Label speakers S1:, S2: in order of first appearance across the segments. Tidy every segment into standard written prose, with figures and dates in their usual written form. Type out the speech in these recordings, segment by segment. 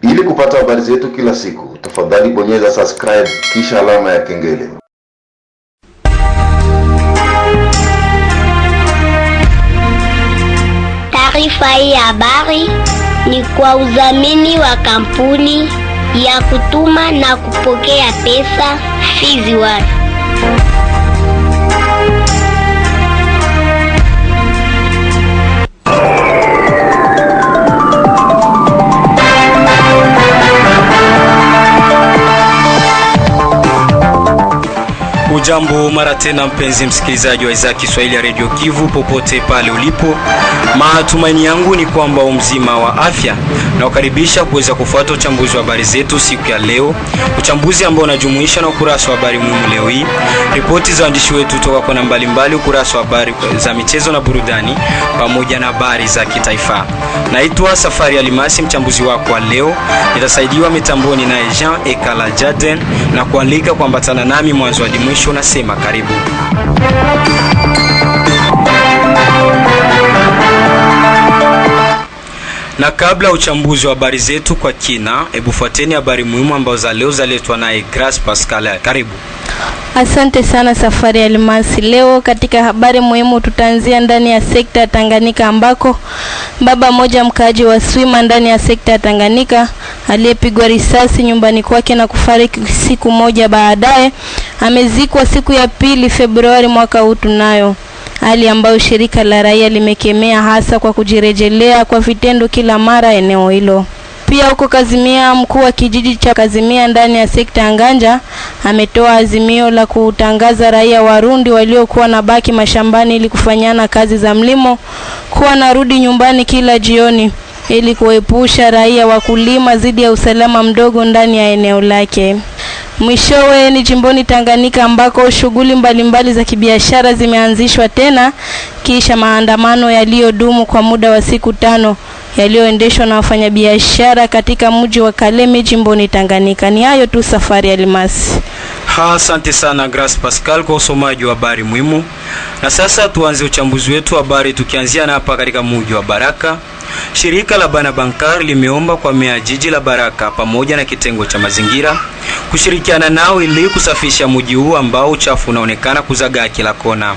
S1: Ili kupata habari zetu kila siku, tafadhali bonyeza subscribe kisha alama ya kengele.
S2: Taarifa hii ya habari ni kwa udhamini wa kampuni ya kutuma na kupokea pesa Fizi One.
S3: Ujambo mara tena mpenzi msikilizaji wa idhaa Kiswahili ya Radio Kivu popote pale ulipo. Matumaini yangu ni kwamba mzima wa afya, na ukaribisha kuweza kufuata uchambuzi wa habari zetu siku ya leo. Uchambuzi ambao unajumuisha na ukurasa wa habari muhimu leo hii, ripoti za waandishi wetu kutoka kona mbalimbali, ukurasa wa habari za michezo na burudani pamoja na habari za kitaifa. Naitwa Safari Alimasi, mchambuzi wako wa leo. Nitasaidiwa mitamboni na Jean Ekala Jaden na kualika kuambatana nami mwanzo hadi mwisho. Nasema karibu. Na kabla uchambuzi wa habari zetu kwa kina, hebu fuateni habari muhimu ambazo za leo zaletwa naye Grace Pascal. Karibu.
S4: Asante sana Safari Alimasi. Leo katika habari muhimu tutaanzia ndani ya sekta ya Tanganyika, ambako baba mmoja mkaaji wa Swima ndani ya sekta ya Tanganyika aliyepigwa risasi nyumbani kwake na kufariki siku moja baadaye amezikwa siku ya 2 Februari mwaka huu tunayo. Hali ambayo shirika la raia limekemea hasa kwa kujirejelea kwa vitendo kila mara eneo hilo. Pia huko Kazimia, mkuu wa kijiji cha Kazimia ndani ya sekta ya Nganja ametoa azimio la kutangaza raia Warundi waliokuwa na baki mashambani ili kufanyana kazi za mlimo kuwa narudi nyumbani kila jioni ili kuepusha raia wakulima dhidi ya usalama mdogo ndani ya eneo lake. Mwishowe ni jimboni Tanganyika, ambako shughuli mbalimbali za kibiashara zimeanzishwa tena kisha maandamano yaliyodumu kwa muda wa siku 5 yaliyoendeshwa na wafanyabiashara katika mji wa Kalemi jimboni Tanganyika. Ni hayo tu Safari Alimasi.
S3: Asante sana Grace Pascal kwa usomaji wa habari muhimu. Na sasa tuanze uchambuzi wetu wa habari tukianzia na hapa katika mji wa Baraka. Shirika la Bana Bankar limeomba kwa meya jiji la Baraka pamoja na kitengo cha mazingira kushirikiana nao ili kusafisha mji huu ambao uchafu unaonekana kuzagaa kila kona.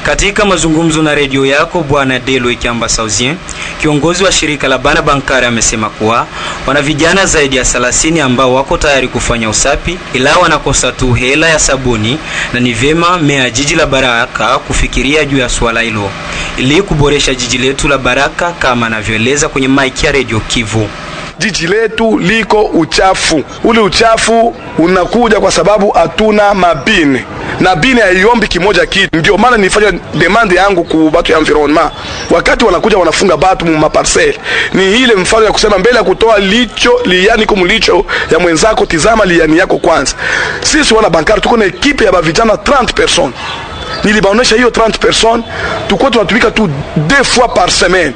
S3: Katika mazungumzo na redio yako, Bwana Delo Ikiamba Sauzien, kiongozi wa shirika la Bana Bankar, amesema kuwa wana vijana zaidi ya 30 ambao wako tayari kufanya usafi, ila wanakosa tu hela ya sabuni, na ni vema meya jiji la Baraka kufikiria juu ya swala hilo ili kuboresha jiji letu la Baraka, kama anavyoeleza kwenye mic ya Radio Kivu.
S5: Jiji letu liko uchafu. Ule uchafu unakuja kwa sababu hatuna mabine. Na bine haiombi kimoja kitu. Ndio maana nilifanya demand yangu ku watu ya environment. Wakati wanakuja wanafunga batu mu maparcel, ni ile mfano ya kusema mbele ya kutoa licho liani kumlicho ya mwenzako, tizama liani yako kwanza. Sisi wana Bankari tuko na ekipe ya vijana 30 personnes. Nilibaonesha hiyo 30 personnes, tuko tunatumika tu 2 fois par semaine.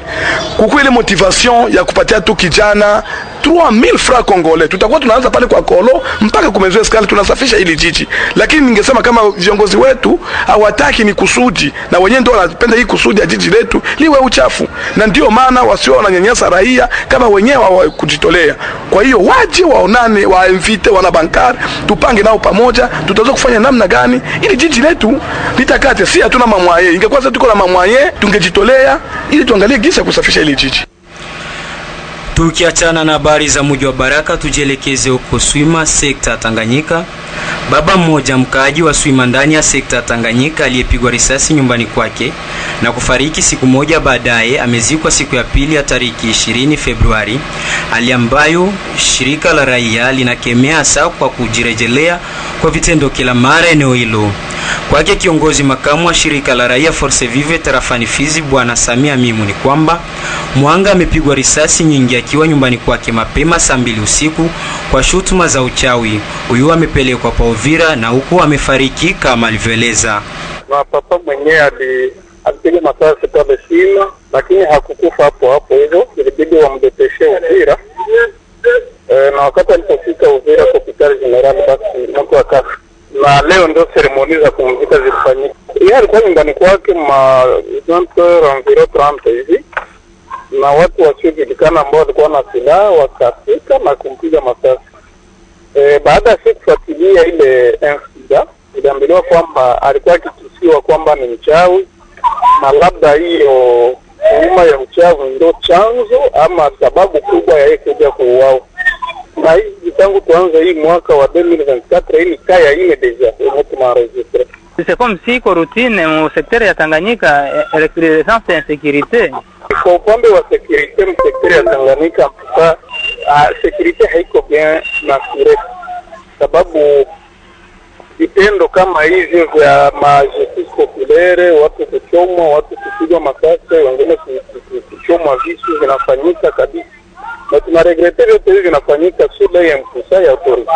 S5: Kuko ile motivation ya kupatia tu kijana 3000 francs congolais. Tutakuwa tunaanza pale kwa Kolo mpaka kumezwe skali, tunasafisha ili jiji. Lakini ningesema kama viongozi wetu hawataki ni kusudi, na wenyewe ndio wanapenda hii kusudi ya jiji letu liwe uchafu, na ndio maana wasio wananyanyasa raia kama wenyewe hawakujitolea. Kwa hiyo waje waonane, wainvite wana Bankari, tupange nao pamoja tutaweza kufanya namna gani ili jiji letu litakate. Si hatuna mamwaye, ingekuwa sasa tuko na mamwaye tungejitolea ili tuangalie jinsi ya kusafisha ili jiji.
S3: Tukiachana na habari za mji wa Baraka, tujielekeze huko Swima, sekta Tanganyika. Baba mmoja mkaaji wa Swima ndani ya sekta Tanganyika aliyepigwa risasi nyumbani kwake na kufariki siku moja baadaye amezikwa siku ya 2 ya tariki 20 Februari, hali ambayo shirika la raia linakemea hasa kwa kujirejelea kwa vitendo kila mara eneo hilo. Kwake kiongozi makamu wa shirika la raia Force Vive tarafani Fizi, Bwana Samia Mimu, ni kwamba mwanga amepigwa risasi nyingi akiwa nyumbani kwake mapema saa 2 usiku kwa shutuma za uchawi. Huyu amepelekwa pa Uvira na huko amefariki kama alivyoeleza.
S6: Na papa mwenyewe alipiga masasi pale Swima, lakini hakukufa hapo hivyo, ilibidi wamdepeshe Uvira. Na wakati alipofika Uvira kwa hospitali general basi mtu akafa. Na leo ndio seremoni za kumzika zilifanyika. Yeye alikuwa nyumbani kwake ma 20 environ 30 hivi. na watu wasiojulikana ambao walikuwa na silaha wakafika na kumpiga masasi. Baada ya kufuatilia ile incident, iliambiliwa kwamba alikuwa akitusiwa kwamba ni mchawi, na labda hiyo huruma ya uchawi ndio chanzo ama sababu kubwa ya yeye kuja kuuawa. Na hivi tangu tuanze hii mwaka wa 2024 hii kaya ine deja tunaenregistre.
S7: C'est comme si kwa routine mu secteur ya Tanganyika recrudescence ya insécurité.
S6: Kwa upande wa security mu secteur ya Tanganyika mpaka security haiko bien na sure, sababu vitendo kama hivyo vya majustice populaire, watu kuchomwa, watu kupigwa masasi, wengine kuchomwa visu vinafanyika kabisa. Na tunaregrete vyote hivi vinafanyika shule ya mkusa ya autorite.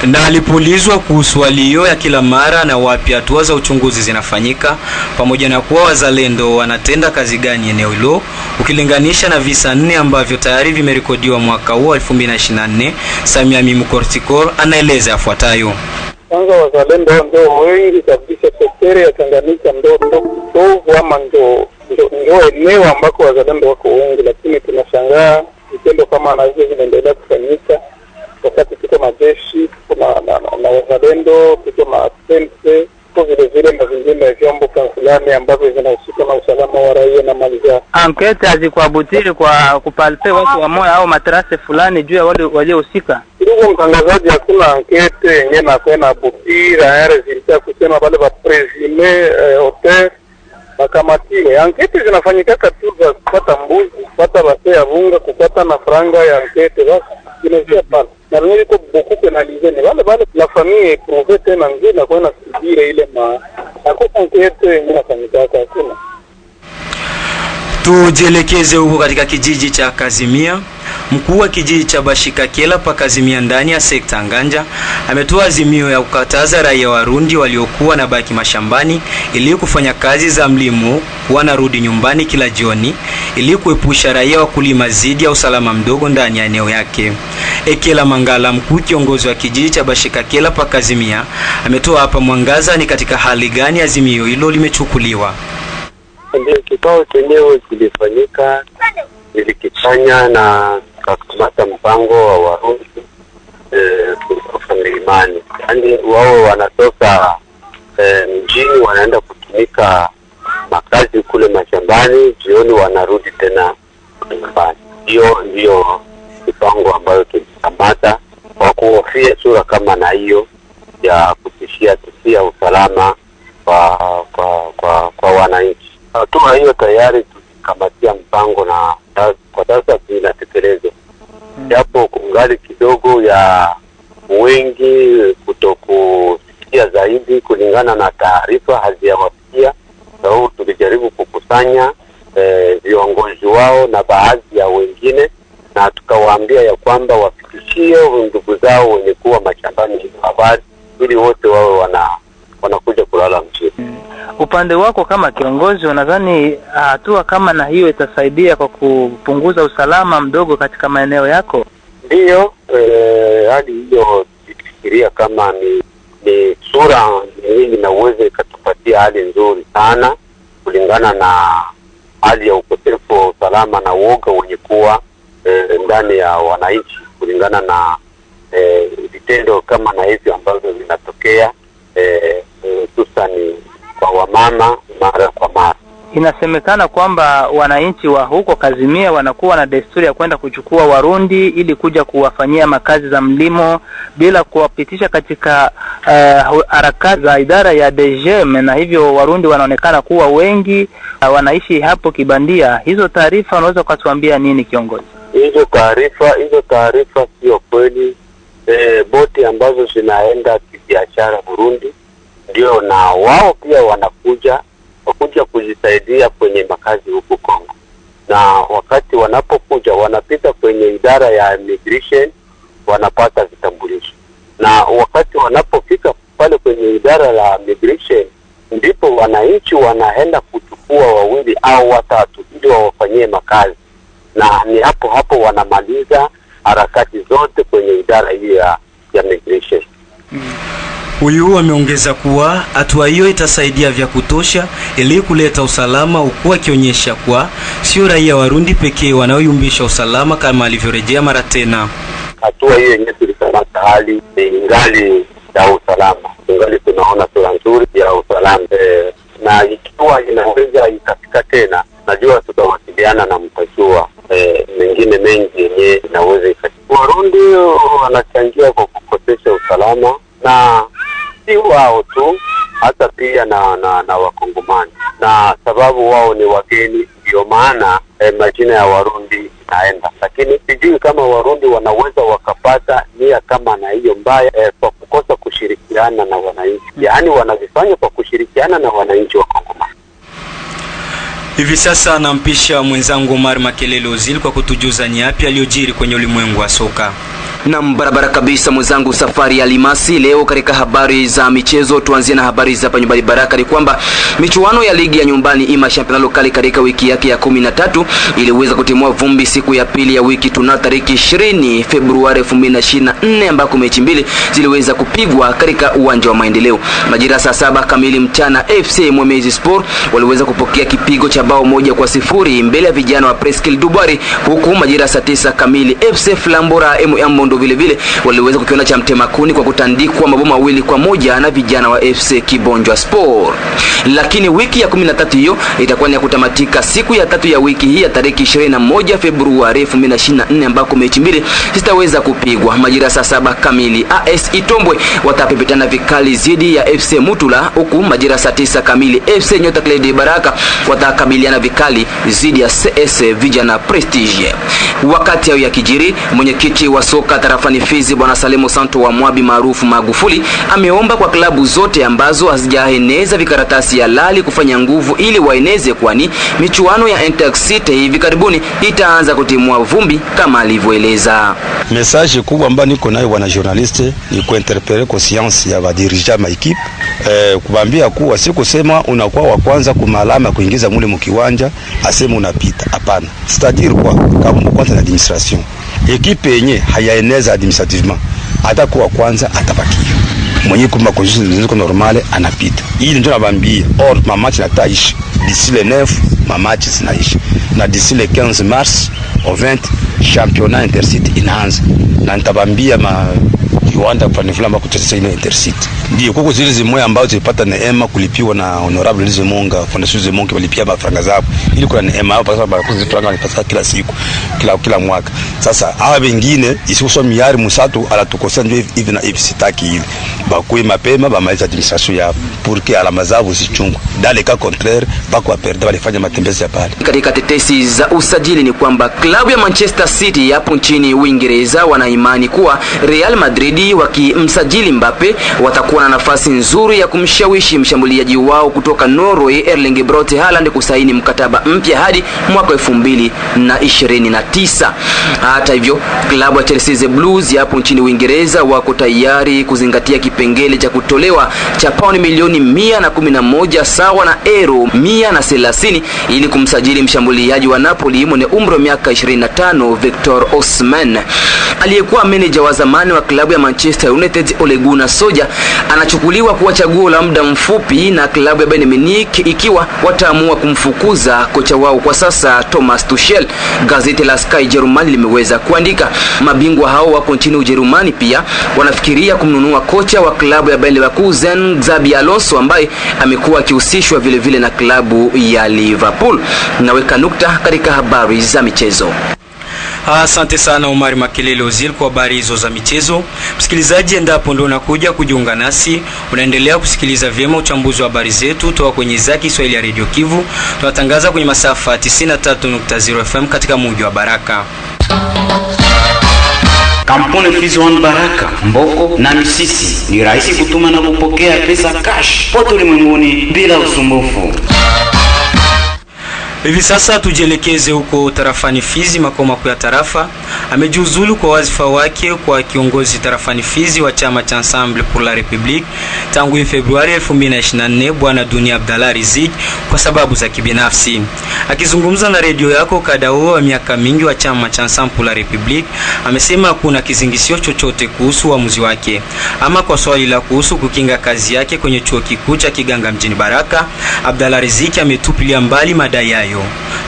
S3: Na alipoulizwa kuhusu hali hiyo ya kila mara na wapi hatua za uchunguzi zinafanyika, pamoja na kuwa wazalendo wanatenda kazi gani eneo hilo ukilinganisha na visa 4 ambavyo tayari vimerekodiwa mwaka huu 2024, Samia Mimukortikor anaeleza yafuatayo.
S6: Kwanza wazalendo ndio wengi kabisa sekta ya Tanganyika, ndio kitovu ama ndio eneo ambako wazalendo wako wengi, lakini tunashangaa vitendo kama na hivyo vinaendelea kufanyika wakati tuko na jeshi, kuna na wazalendo, tuko na sense, kwa vile na vingine vyombo kansulani ambavyo vinahusika na usalama wa raia na mali zao.
S7: Ankete hazikuabutiri kwa kupalpe watu wa moja au matrase fulani juu ya wale waliohusika.
S6: Ndugu mtangazaji, hakuna ankete yenyewe na kwenda butira resulta kusema wale wa presime hotel makamatile. Ankete zinafanyika tu za kupata mbuzi, kupata base ya bunga, kupata na franga ya ankete basi inaweza pale. Na nini ko beaucoup penaliser ni wale la famille prouver tena ngine na kwenda subire ile hakuna ankete yenyewe inafanyika hakuna.
S3: Tujielekeze huko katika kijiji cha Kazimia. Mkuu wa kijiji cha Bashikakela pa Kazimia ndani ya sekta Nganja ametoa azimio ya kukataza raia Warundi waliokuwa na baki mashambani ili kufanya kazi za mlimo wanarudi nyumbani kila jioni ili kuepusha raia wakulima zidi ya usalama mdogo ndani ya eneo yake. Ekela Mangala, mkuu kiongozi wa kijiji cha Bashikakela pa Kazimia, ametoa hapa mwangaza ni katika hali gani azimio hilo limechukuliwa.
S8: Ndio kikao chenyewe kilifanyika, ilikifanya na kakamata mpango wa Warundi kutoka milimani. Yaani wao wanatoka mjini wanaenda kutumika makazi kule mashambani, jioni wanarudi tena nyumbani. Hiyo ndio mpango ambayo tulikamata kwa kuhofia sura kama na hiyo ya kutishia usalama kwa wananchi. Hatua hiyo tayari tulikamatia mpango na kwa sasa tunatekeleza. Japo kungali kidogo ya wengi kutokusikia zaidi kulingana na taarifa hazijawafikia, sababu tulijaribu kukusanya viongozi wao na baadhi ya wengine na tukawaambia ya kwamba wafikishie ndugu zao wenye kuwa mashambani habari ili wote wawe wanakuja kulala mjini.
S7: Upande wako kama kiongozi, unadhani hatua kama na hiyo itasaidia kwa kupunguza usalama mdogo katika maeneo yako?
S8: Ndiyo, hadi hiyo ikifikiria kama ni sura nyingi na uweze ikatupatia hali nzuri sana kulingana na hali ya ukosefu wa usalama na uoga wenye kuwa ndani ya wananchi kulingana na vitendo kama na hivyo ambavyo vinatokea hususani kwa wamama mara kwa mara.
S7: Inasemekana kwamba wananchi wa huko Kazimia wanakuwa na desturi ya kwenda kuchukua Warundi ili kuja kuwafanyia makazi za mlimo bila kuwapitisha katika harakati za idara ya DGM, na hivyo Warundi wanaonekana kuwa wengi wanaishi hapo kibandia. Hizo taarifa unaweza kutuambia nini kiongozi?
S8: Hizo taarifa sio kweli. Boti ambazo zinaenda kibiashara Burundi ndio na wao pia wanakuja kujisaidia kwenye makazi huko Kongo, na wakati wanapokuja wanapita kwenye idara ya immigration wanapata vitambulisho, na wakati wanapofika pale kwenye idara ya immigration ndipo wananchi wanaenda kuchukua 2 au 3 ili wawafanyie makazi, na ni hapo wanamaliza harakati zote kwenye idara hiyo ya immigration.
S3: Huyu ameongeza kuwa hatua hiyo itasaidia vya kutosha ili kuleta usalama, huku akionyesha kuwa sio raia Warundi pekee wanaoyumbisha usalama kama alivyorejea mara tena.
S8: Hatua hiyo yenyewe tulikamata hali ingali ya usalama, ingali tunaona sura nzuri ya usalama, na ikiwa inaweza ikafika tena, najua tutawasiliana na mtajua mengine mengi yenyewe inaweza ikafika. Warundi wanachangia kwa kukosesha usalama, na si wao tu, hata pia na Wakongomani, na sababu wao ni wageni, ndio maana majina ya Warundi naenda. Lakini sijui kama Warundi wanaweza wakapata nia kama na hiyo mbaya kwa kukosa kushirikiana na wananchi, yaani wanavifanya kwa kushirikiana na wananchi wa Kongomani.
S3: Hivi sasa nampisha mwenzangu Omar Makelele Ozil kwa kutujuza ni yapi aliyojiri kwenye ulimwengu wa soka.
S9: Na barabara kabisa mwenzangu Safari ya Limasi. Leo katika habari za michezo tuanzie na habari za hapa nyumbani Baraka. Ni kwamba michuano ya ligi ya nyumbani ima championnat lokali katika wiki yake ya 13 iliweza kutimua vumbi siku ya pili ya wiki tuna tariki 20 Februari 2024, ambako mechi mbili ziliweza kupigwa katika uwanja wa Maendeleo. Majira saa 7 kamili mchana FC Mwemezi Sport waliweza kupokea kipigo cha bao 1-0 mbele ya vijana wa Presqu'île Dubari, huku majira saa 9 kamili FC Flambora ndo vile vile waliweza kukiona cha mtemakuni kwa kutandikwa maboma 2-1 na vijana wa FC Kibonjwa Sport. Lakini wiki ya 13 hiyo itakuwa ni ya kutamatika siku ya 3 ya wiki hii ya tariki 21 Februari 2024, ambako mechi mbili zitaweza kupigwa. Majira saa 7 kamili AS Itombwe watapepetana vikali zidi ya FC Mutula, huku majira saa 9 kamili FC Nyota Klede Baraka watakabiliana vikali zidi ya CS Vijana Prestige. Wakati hao ya kijiri, mwenyekiti wa soka tarafani Fizi Bwana Salemo Santo wa Mwabi maarufu Magufuli ameomba kwa klabu zote ambazo hazijaeneza vikaratasi ya lali kufanya nguvu ili waeneze, kwani michuano ya Intercity hivi karibuni itaanza kutimua vumbi kama alivyoeleza.
S10: Message kubwa ambayo niko nayo wana journaliste ni kuinterpeller conscience ya wadirija ma equipe, kubambia kuwa si kusema unakuwa wa kwanza kumalama kuingiza mule mkiwanja asema unapita. Hapana, c'est-à-dire kwa kama kwanza na administration ekipe yenye hayaeneza administrativement atakuwa kwanza atabakia mwenye kuma conditions ziko normale anapita. Hii ndio nabambia or ma match na taishi d'ici le 9 ma match zinaishi, na d'ici le 15 mars au 20 championnat Intercity inaanza, na nitabambia kiwanda fulani fulani kuchezesha ile Intercity. Ndio kuko zile zimoya ambazo zilipata neema kulipiwa na honorable Lize Monga, Fondation Lize Monga walipia mafranga zao ili kuna neema hapo, kwa sababu franga wanapata kila siku kila mwaka. Sasa hawa wengine isikusoma miari musatu alatukosea ndio hivi na hivi, sitaki ile bakui mapema bamaliza administration yao porque alama zao zichungwa dale ka contraire bako aperde walifanya matembezi ya pale.
S9: Katika tetesi za usajili ni kwamba klabu ya Manchester City hapo nchini Uingereza wana imani kuwa Real Madrid wakimsajili Mbappe watakuwa na nafasi nzuri ya kumshawishi mshambuliaji wao kutoka Norway Erling Braut Haaland kusaini mkataba mpya hadi mwaka 2029. Hata hivyo, klabu ya Chelsea the Blues hapo nchini Uingereza wako tayari kuzingatia kipengele cha kutolewa cha pauni milioni 111 sawa na euro 130 ili kumsajili mshambuliaji wa Napoli mwenye umri wa miaka 25 Victor Osimhen. Aliyekuwa meneja wa zamani wa klabu ya Manchester United Ole Gunnar Solskjaer anachukuliwa kuwa chaguo la muda mfupi na klabu ya Bayern Munich ikiwa wataamua kumfukuza kocha wao kwa sasa Thomas Tuchel. Gazeti la Sky Germany limeweza kuandika mabingwa hao wako nchini Ujerumani pia wanafikiria kumnunua kocha wa klabu ya Bayer Leverkusen Xabi Alonso ambaye amekuwa akihusishwa vile vile na klabu ya Liverpool. Naweka nukta katika habari za michezo.
S3: Asante sana Omar Makelele Ozil kwa habari hizo za michezo. Msikilizaji, endapo ndo unakuja kujiunga nasi, unaendelea kusikiliza vyema uchambuzi wa habari zetu toka kwenye idhaa ya Kiswahili ya Radio Kivu. Tunatangaza kwenye masafa 93.0 FM katika mji wa Baraka.
S11: Kampuni Fizi One Baraka, Mboko na Misisi ni rahisi kutuma na kupokea pesa cash pote ulimwenguni bila usumbufu.
S3: Hivi sasa tujielekeze huko tarafani Fizi, makao makuu ya tarafa, amejiuzulu kwa wazifa wake kwa kiongozi tarafani Fizi wa chama cha Ensemble pour la République tangu Februari 2024 Bwana Dunia Abdallah Riziki kwa sababu za kibinafsi. Akizungumza na redio yako Kadao wa miaka mingi wa chama cha Ensemble pour la République, amesema hakuna kizingisio chochote kuhusu uamuzi wake. Ama kwa swali la kuhusu kukinga kazi yake kwenye chuo kikuu cha Kiganga mjini Baraka, Abdallah Riziki ametupilia mbali madai hayo.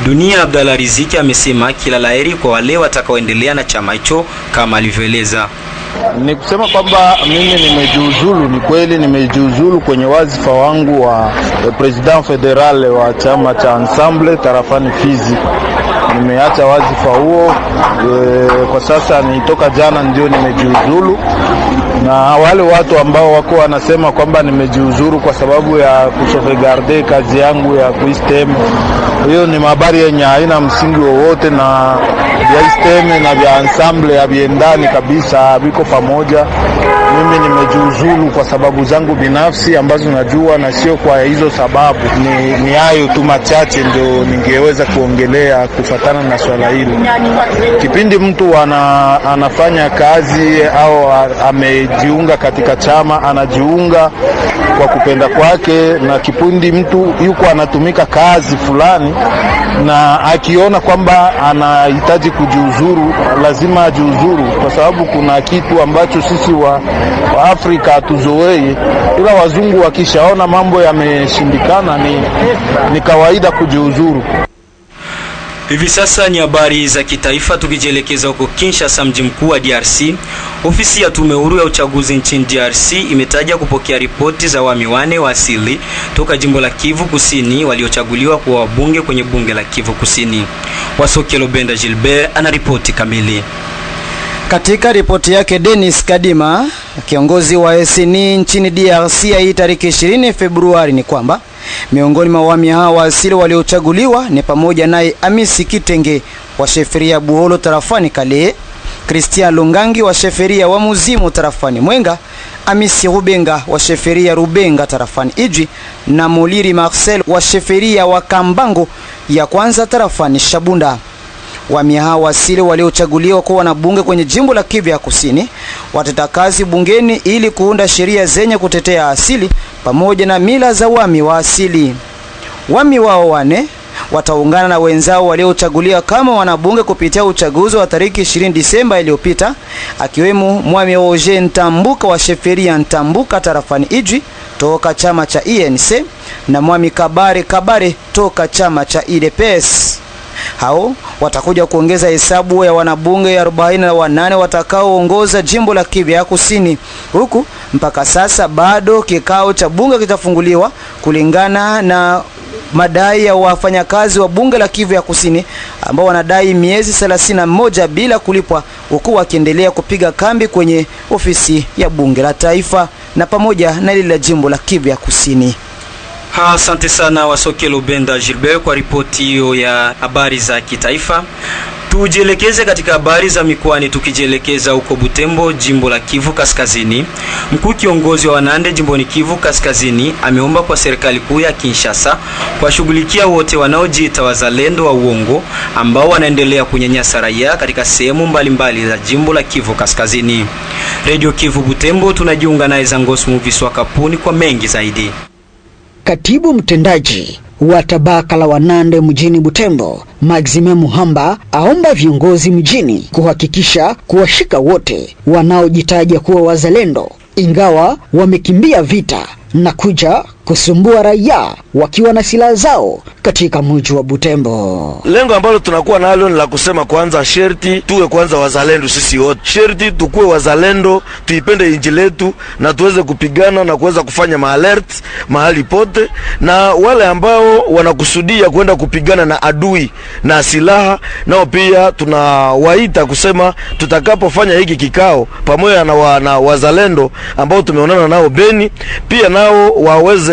S3: Dunia Abdallah Riziki amesema kila laheri kwa wale watakaoendelea na chama hicho kama alivyoeleza.
S12: Ni kusema kwamba mimi nimejiuzulu, ni kweli nimejiuzulu kwenye wazifa wangu wa president federal wa chama cha Ensemble tarafani Fizi. Nimeacha wazifa huo kwa sasa, nitoka jana ndio nimejiuzulu. Na wale watu ambao wako wanasema kwamba nimejiuzuru kwa sababu ya kusauvegarder kazi yangu ya kuistem, hiyo ni habari yenye haina msingi wowote, na vya istem na vya Ensemble haviendani kabisa, viko pamoja. Mimi nimejiuzulu kwa sababu zangu binafsi ambazo najua, na sio kwa hizo sababu. Ni hayo tu machache ndio ningeweza kuongelea kufatana na swala hilo. Kipindi mtu anafanya kazi au amejiunga katika chama, anajiunga kwa kupenda kwake, na kipindi mtu yuko anatumika kazi fulani na akiona kwamba anahitaji kujiuzuru, lazima ajiuzuru, kwa sababu kuna kitu ambacho sisi wa Afrika hatuzoei, ila wazungu wakishaona mambo yameshindikana ni kawaida kujiuzuru.
S3: Hivi sasa ni habari za kitaifa, tukijielekeza huko Kinshasa, mji mkuu wa DRC. Ofisi ya tume huru ya uchaguzi nchini DRC imetaja kupokea ripoti za wami wane wa asili toka jimbo la Kivu Kusini waliochaguliwa kuwa wabunge kwenye bunge la Kivu Kusini. Wasokelo Benda Gilbert ana ripoti kamili.
S13: Katika ripoti yake, Dennis Kadima, kiongozi wa SNI nchini DRC, hii tariki 20 Februari, ni kwamba miongoni mwa wami hao wa asili waliochaguliwa ni pamoja naye Amisi Kitenge wa sheferia Buholo tarafani Kale, Christian Lungangi wa sheferia wa Muzimu tarafani Mwenga, Amisi Rubenga wa sheferia Rubenga tarafani Ijwi, na Moliri Marcel wa sheferia wa Kambango ya kwanza tarafani Shabunda. Wami hao asili waliochaguliwa kuwa na bunge kwenye jimbo la Kivu ya Kusini watenda kazi bungeni ili kuunda sheria zenye kutetea asili pamoja na mila za wami wa asili. Wami wao wane wataungana na wenzao waliochaguliwa kama wanabunge kupitia uchaguzi wa tariki 20 Disemba iliyopita, akiwemo Mwami Oje Ntambuka wa sheferia Ntambuka tarafani Ijwi toka chama cha INC na Mwami Kabare toka chama cha UDPS. Hao watakuja kuongeza hesabu ya wanabunge 48 watakaoongoza jimbo la Kivu ya Kusini, huku mpaka sasa bado kikao cha bunge kitafunguliwa kulingana na madai ya wafanyakazi wa bunge la Kivu ya Kusini ambao wanadai miezi 31 bila kulipwa, huku wakiendelea kupiga kambi kwenye ofisi ya bunge la taifa na pamoja na ile la jimbo la Kivu ya Kusini.
S3: Asante sana Wasokelo Benda Gilbert kwa ripoti hiyo ya habari za kitaifa. Tujielekeze katika habari za mikoani, tukijielekeza huko Butembo, jimbo la Kivu Kaskazini. Mkuu kiongozi wa Wanande jimboni Kivu Kaskazini ameomba kwa serikali kuu ya Kinshasa kuwashughulikia wote wanaojiita wazalendo wa uongo ambao wanaendelea kunyanyasa raia katika sehemu mbalimbali za jimbo la Kivu Kaskazini. Radio Kivu Butembo, tunajiunga naye Zangos Muviswa Kapuni kwa mengi zaidi.
S14: Katibu mtendaji wa tabaka la Wanande mjini Butembo, Maxime Muhamba, aomba viongozi mjini kuhakikisha kuwashika wote wanaojitaja kuwa wazalendo ingawa wamekimbia vita na kuja kusumbua raia wakiwa na silaha zao katika mji wa Butembo.
S15: Lengo ambalo tunakuwa nalo ni la kusema kwanza sherti tuwe kwanza wazalendo sisi wote. Sherti tukue wazalendo, tuipende inji letu na tuweze kupigana na kuweza kufanya maalert mahali pote, na wale ambao wanakusudia kwenda kupigana na adui na silaha nao pia tunawaita kusema tutakapofanya hiki kikao pamoja na wazalendo ambao tumeonana nao Beni, pia nao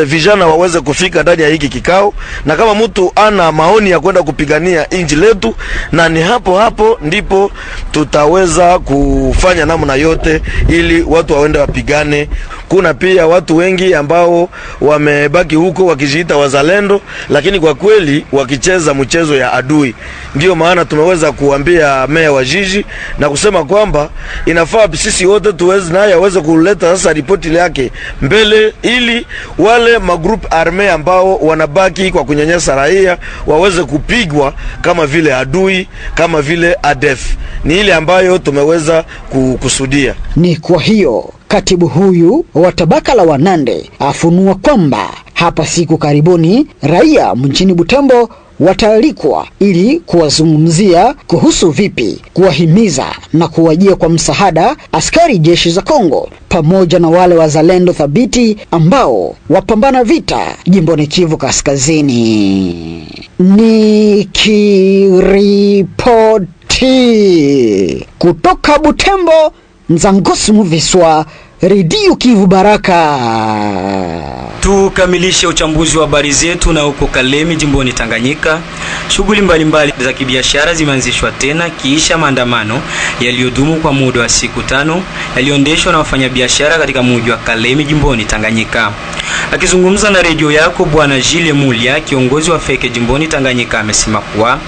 S15: vijana waweze kufika ndani ya hiki kikao, na kama mtu ana maoni ya kwenda kupigania inji letu, na ni hapo ndipo tutaweza kufanya namna yote ili watu waende wapigane Kuna pia watu wengi ambao wamebaki huko wakijiita wazalendo, lakini kwa kweli wakicheza mchezo ya adui. Ndio maana tumeweza kuambia meya wa jiji na kusema kwamba inafaa sisi wote tuweze naye aweze kuleta sasa ripoti yake mbele, ili wale magroup arme ambao wanabaki kwa kunyanyasa raia waweze kupigwa kama vile adui, kama vile ADF. Ni ile ambayo tumeweza kukusudia.
S14: Ni kwa hiyo katibu huyu wa tabaka la Wanande afunua kwamba hapa siku karibuni raia mjini Butembo wataalikwa ili kuwazungumzia kuhusu vipi kuwahimiza na kuwajia kwa msaada askari jeshi za Kongo pamoja na wale wazalendo thabiti ambao wapambana vita jimboni Kivu Kaskazini. Nikiripoti kutoka Butembo, Nzangosi Muviswa, Radio Kivu Baraka.
S3: Tukamilishe uchambuzi wa habari zetu na huko Kalemi jimboni Tanganyika. Shughuli mbalimbali za kibiashara zimeanzishwa tena kiisha maandamano yaliyodumu kwa muda wa siku 5 yaliyoendeshwa na wafanyabiashara katika mji wa Kalemi jimboni Tanganyika. Akizungumza na redio yako, Bwana Jile Mulia, kiongozi wa feke jimboni Tanganyika, amesema kuwa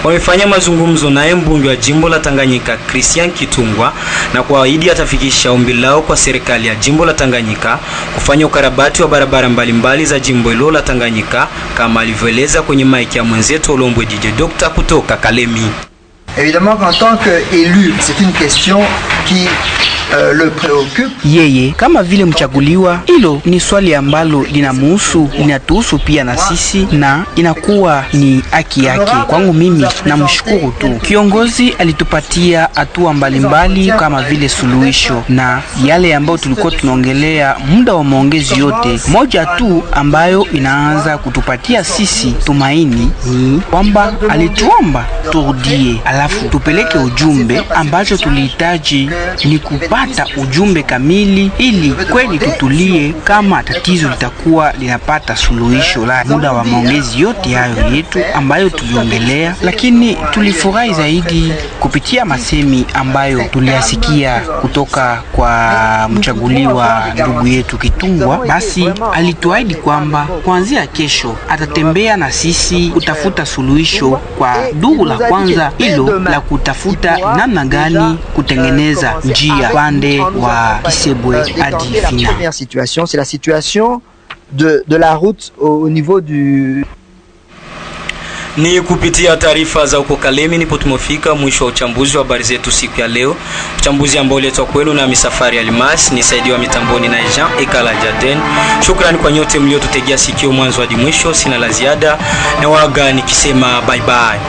S3: wamefanya mazungumzo naye mbunge wa jimbo la Tanganyika Christian Kitungwa na kuahidi atafikisha ombi lao kwa serikali ya jimbo la Tanganyika kufanya ukarabati wa barabara mbalimbali za jimbo hilo la Tanganyika, kama alivyoeleza kwenye maiki ya mwenzetu Olombwe DJ Doctor kutoka Kalemi.
S16: Évidemment qu'en tant qu'élu, c'est une question qui le préoccupe.
S17: Yeye kama vile mchaguliwa, hilo ni swali ambalo linamhusu, linatuhusu pia na sisi, na inakuwa ni haki yake. Kwangu mimi namshukuru tu. Kiongozi alitupatia hatua mbalimbali kama vile suluhisho, na yale ambayo tulikuwa tunaongelea muda wa maongezi yote, moja tu ambayo inaanza kutupatia sisi tumaini ni kwamba alituomba turudie, alafu tupeleke ujumbe. Ambacho tulihitaji ni kupata ujumbe kamili ili kweli tutulie kama tatizo litakuwa linapata suluhisho la muda wa maongezi yote hayo yetu ambayo tuliongelea. Lakini tulifurahi zaidi kupitia masemi ambayo tuliyasikia kutoka kwa mchaguliwa ndugu yetu Kitungwa. Basi alituahidi kwamba kuanzia kesho atatembea na sisi kutafuta suluhisho kwa duru la kwanza, hilo la kutafuta namna gani kutengeneza njia pande wa Kisebwe hadi Fina.
S16: La première situation, c'est la situation de la route au niveau du...
S3: Ni kupitia taarifa za huko Kalemi nipo tumefika mwisho wa uchambuzi wa habari zetu siku ya leo. Uchambuzi ambao uletwa kwenu na Misafari Almas, ni saidiwa mitamboni na Jean Ekala Jaden. Shukrani kwa nyote mliotutegea sikio mwanzo hadi mwisho. Sina la ziada na waga nikisema bye bye.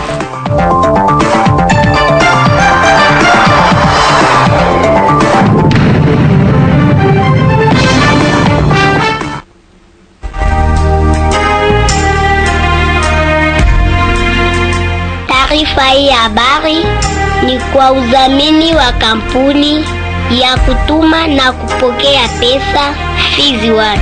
S2: Taarifa hii ya habari ni kwa udhamini wa kampuni ya kutuma na kupokea pesa Fizi One.